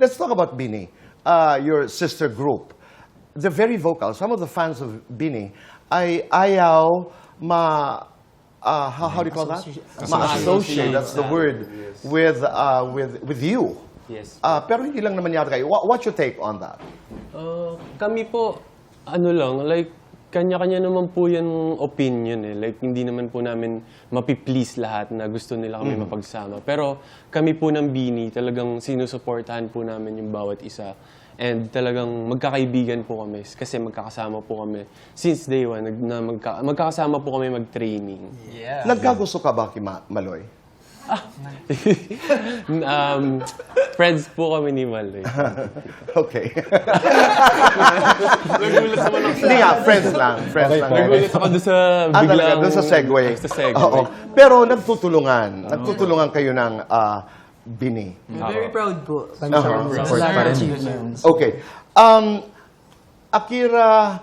Let's talk about Bini, your sister group. They're very vocal. Some of the fans of Bini ay ayaw how do you call that? Ma-associate, that's the word, with you. Yes. Pero hindi lang naman yata kayo. What's your take on that? Kami po, like, kanya-kanya naman po yung opinion eh. Like, hindi naman po namin mapiplease lahat na gusto nila kami mapagsama. Pero kami po ng Bini, talagang sinusuportahan po namin yung bawat isa. And talagang magkakaibigan po kami kasi magkakasama po kami since day one. Magkakasama po kami mag-training. Yeah. Nagkagusto ka ba kay Maloy? Friends po kami ni Maloy. Okay. Nagulat naman ako. Hindi nga, friends lang. Friends lang. Nagulat ako doon sa Talaga, biglang... doon sa segue. Sa segue. Oo. Pero nagtutulungan. Nagtutulungan kayo ng Bini. Very proud po. Support pa rin. Okay. Akira,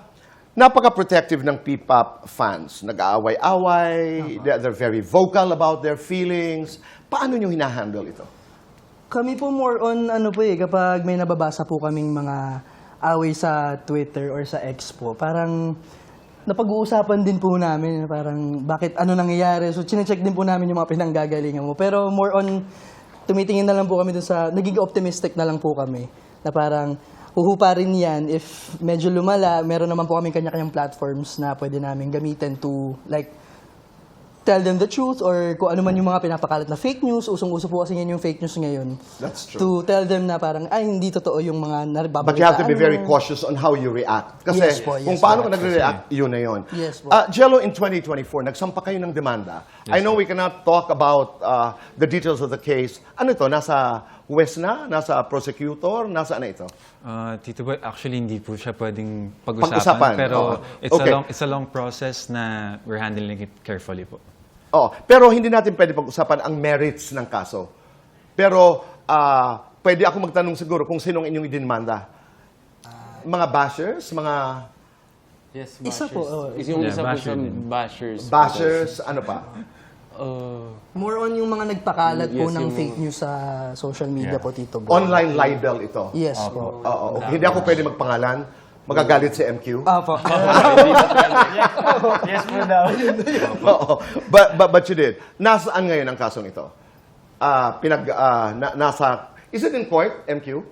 napaka-protective ng P-pop fans. Nag-aaway-away, they're very vocal about their feelings. Paano nyo hinahandle ito? Kami po more on kapag may nababasa po kaming mga away sa Twitter or sa X po, parang napag-uusapan din po namin, parang bakit nangyayari. So, chinecheck din po namin yung mga pinanggagalingan mo. Pero more on, tumitingin na lang po kami dun sa, naging optimistic na lang po kami. Na parang, huhupa rin yan. If medyo lumala, meron naman po kami kanya-kanyang platforms na pwede namin gamitin to, like, tell them the truth or kung ano man yung mga pinapakalat na fake news. Usong-uso po kasi yan yung fake news ngayon. That's true. To tell them na parang, hindi totoo yung mga nababalitaan. But you have to be very cautious on how you react. Kasi Yes po, kung yes paano ka po. nagre-react, yun na yun. Yes po. Jello, in 2024, nagsampa kayo ng demanda. I know we cannot talk about the details of the case. Ano ito? Nasa West na? Nasa prosecutor? Nasaan na ito? Tito Boy, actually hindi po siya pwedeng pag-usapan. Pag-usapan, Pero oo. it's, Okay. it's a long process na we're handling it carefully po. Oh, pero hindi natin pwede pag-usapan ang merits ng kaso. Pero pwede ako magtanong siguro kung sinong inyong idinmanda. Mga bashers? Mga Yes, Isa po, Is yung Yeah, isa po sa basher din. bashers. bashers? Ano pa? More on yung mga nagpakalat po Yes, ng yung- fake news sa social media po, Tito Boy. Online libel ito. Yes po. Oo, okay. Hindi ako pwede magpangalan. Magagalit si MQ. Apo. Yes po daw. Oo. But you did. Nasaan ngayon ang kasong ito? Is it in court, MQ?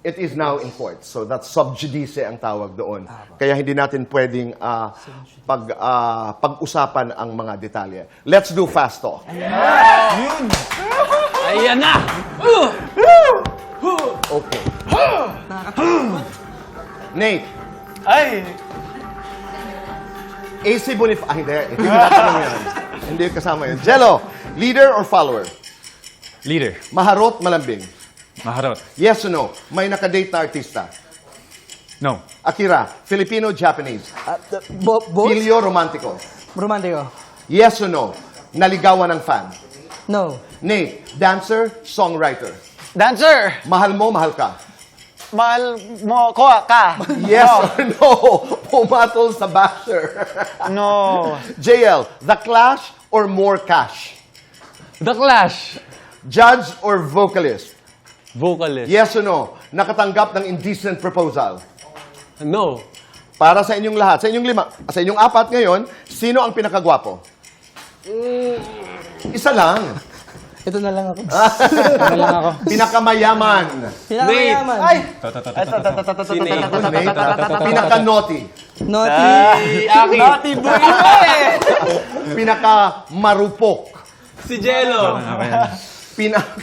It is now in court. So that's sub judice ang tawag doon. Kaya hindi natin pwedeng pag-usapan ang mga detalye. Let's do fast talk. Ayan na! Okay. Nate, Ay! AC Bonif... hindi. Hindi ko natanong yan. Hindi kasama yun. Jello, leader or follower? Leader, Maharot, malambing. maharot. Yes or no? May nakadate na artista. No. Akira, Filipino, Japanese. Both? Filio, romantiko. Romantiko? Yes or no? Naligawan ng fan. No. Nate, dancer, songwriter. Dancer! Mahal mo, mahal ka. Mahal mo ko ka. Yes or no? Pumatol sa basher. No. JL, The Clash or more cash? The Clash! Judge or vocalist? Vocalist. Yes or no? Nakatanggap ng indecent proposal? No. Para sa inyong lahat, sa inyong lima, sa inyong apat ngayon, sino ang pinakagwapo? Isa lang. Ito na lang ako. Pinakamayaman. Pinakamayaman. Ay! Si Nate. Pinaka-naughty. Naughty. Naughty boy mo eh! Pinaka-marupok. Si Jello.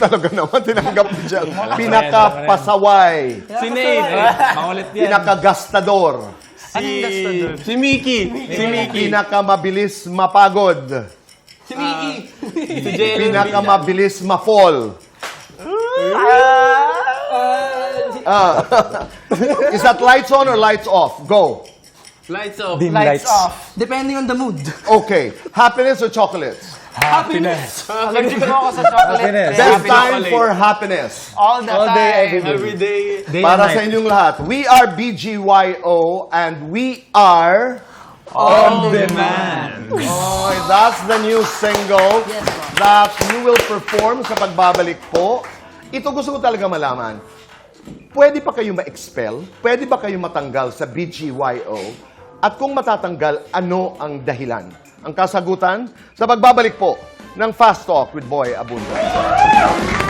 Talaga naman, tinanggap mo dyan. Pinaka-pasaway. Si Nate. Makulit yan. Pinaka-gastador. Si Mickey. Si Mickey. Pinaka-mabilis mapagod. Si Mickey. Si Jello. Pinaka-mabilis ma-fall. Is that lights on or lights off? Go. Lights off. Lights off. Depending on the mood. Okay. Happiness or chocolates? Happiness. Allergic ako sa chocolate. Best time for happiness. All the time. Every day. Day Para and sa night. inyong lahat, we are BGYO and we are... On demand. Oh, that's the new single that you will perform sa pagbabalik po. Ito gusto ko talaga malaman. pwede pa kayo ma-expel? Pwede ba kayo matanggal sa BGYO? At kung matatanggal, ano ang dahilan? Ang kasagutan sa pagbabalik po ng Fast Talk with Boy Abunda.